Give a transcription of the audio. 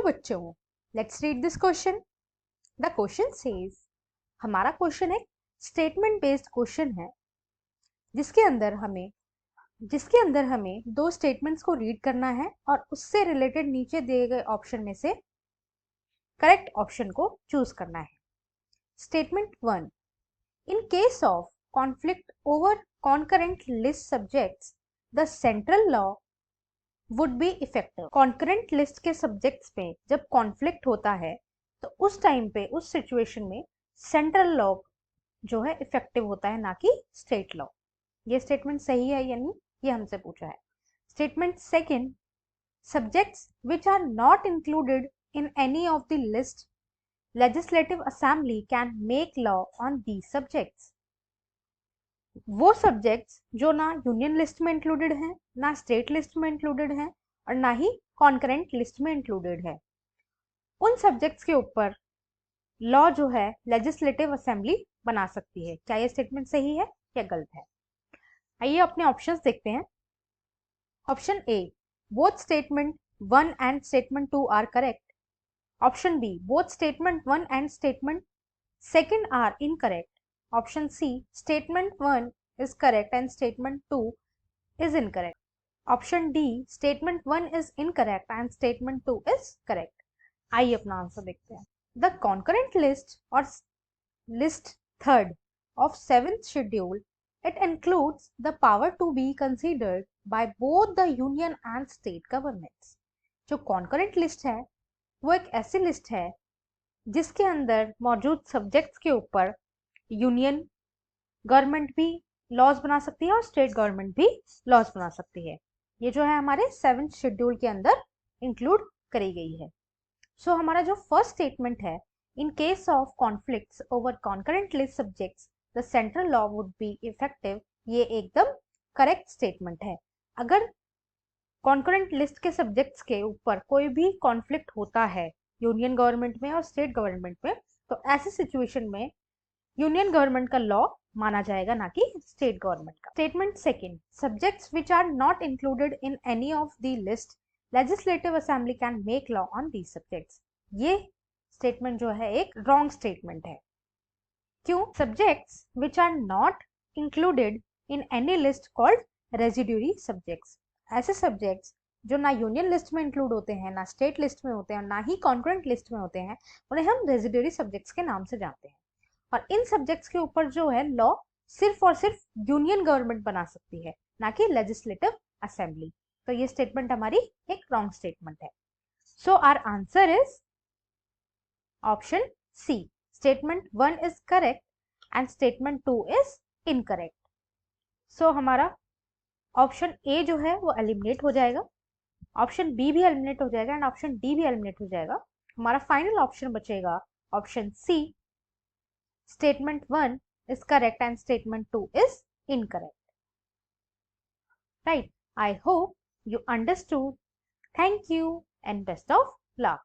बच्चों, let's read this question. The question says, हमारा question एक स्टेटमेंट बेस्ड क्वेश्चन है जिसके अंदर हमें दो स्टेटमेंट्स को रीड करना है और उससे रिलेटेड नीचे दिए गए ऑप्शन में से करेक्ट ऑप्शन को चूज करना है। Statement 1, in case of conflict over concurrent list subjects the central law would be effective. Concurrent list के सब्जेक्ट्स में जब कॉन्फ्लिक्ट होता है तो उस टाइम पे, उस सिचुएशन में सेंट्रल लॉ जो है इफेक्टिव होता है, ना कि स्टेट लॉ। ये स्टेटमेंट सही है या नहीं, ये हमसे पूछा है। Statement second, subjects which are not included in any of the list legislative assembly can make law on these subjects. वो सब्जेक्ट्स जो ना यूनियन लिस्ट में इंक्लूडेड हैं, ना स्टेट लिस्ट में इंक्लूडेड हैं और ना ही कॉन्करेंट लिस्ट में इंक्लूडेड है, उन सब्जेक्ट्स के ऊपर लॉ जो है लेजिस्लेटिव असेंबली बना सकती है। क्या ये स्टेटमेंट सही है या गलत है? आइए अपने ऑप्शंस देखते हैं। Option A, both statement 1 and statement 2 are correct. Option B, both statement 1 and statement 2 are incorrect. Option C, statement 1 is correct and statement 2 is incorrect. Option D, statement 1 is incorrect and statement 2 is correct. आइए अपना answer देखते हैं। The concurrent list or list third of 7th schedule, it includes the power to be considered by both the union and state governments. जो concurrent list है वो एक ऐसी list है जिसके अंदर मौजूद सब्जेक्ट्स के ऊपर यूनियन गवर्नमेंट भी लॉज बना सकती है और स्टेट गवर्नमेंट भी लॉज बना सकती है। ये जो है हमारे 7th शेड्यूल के अंदर इंक्लूड करी गई है। सो हमारा जो फर्स्ट स्टेटमेंट है, in case of conflicts over concurrent list subjects the central law would be effective, ये एकदम करेक्ट स्टेटमेंट है। अगर कॉन्करेंट लिस्ट के सब्जेक्ट्स के ऊपर कोई भी कॉन्फ्लिक्ट होता है यूनियन गवर्नमेंट में और स्टेट गवर्नमेंट में, तो ऐसी सिचुएशन में यूनियन गवर्नमेंट का लॉ माना जाएगा, ना कि स्टेट गवर्नमेंट का। Statement second, subjects which are not included in any of the list legislative assembly can make law on these subjects. ये स्टेटमेंट जो है एक रॉन्ग स्टेटमेंट है। क्यों? Subjects which are not included in any list called residuary subjects. ऐसे subjects जो ना union list में इंक्लूड होते हैं, ना स्टेट लिस्ट में होते हैं और ना ही कॉन्करेंट लिस्ट में होते हैं, उन्हें हम रेजिड्यूरी सब्जेक्ट्स के नाम से जानते हैं। और इन सब्जेक्ट्स के ऊपर जो है लॉ सिर्फ और सिर्फ यूनियन गवर्नमेंट बना सकती है, ना कि लेजिस्लेटिव असेंबली। तो ये स्टेटमेंट हमारी एक रॉन्ग स्टेटमेंट है। So our answer is option C, statement 1 is correct and statement 2 is incorrect. So हमारा ऑप्शन ए जो है वो एलिमिनेट हो जाएगा, ऑप्शन बी भी एलिमिनेट हो जाएगा एंड ऑप्शन डी भी एलिमिनेट हो जाएगा। हमारा फाइनल ऑप्शन बचेगा option C, statement 1 is correct and statement 2 is incorrect. Right. I hope you understood. Thank you and best of luck.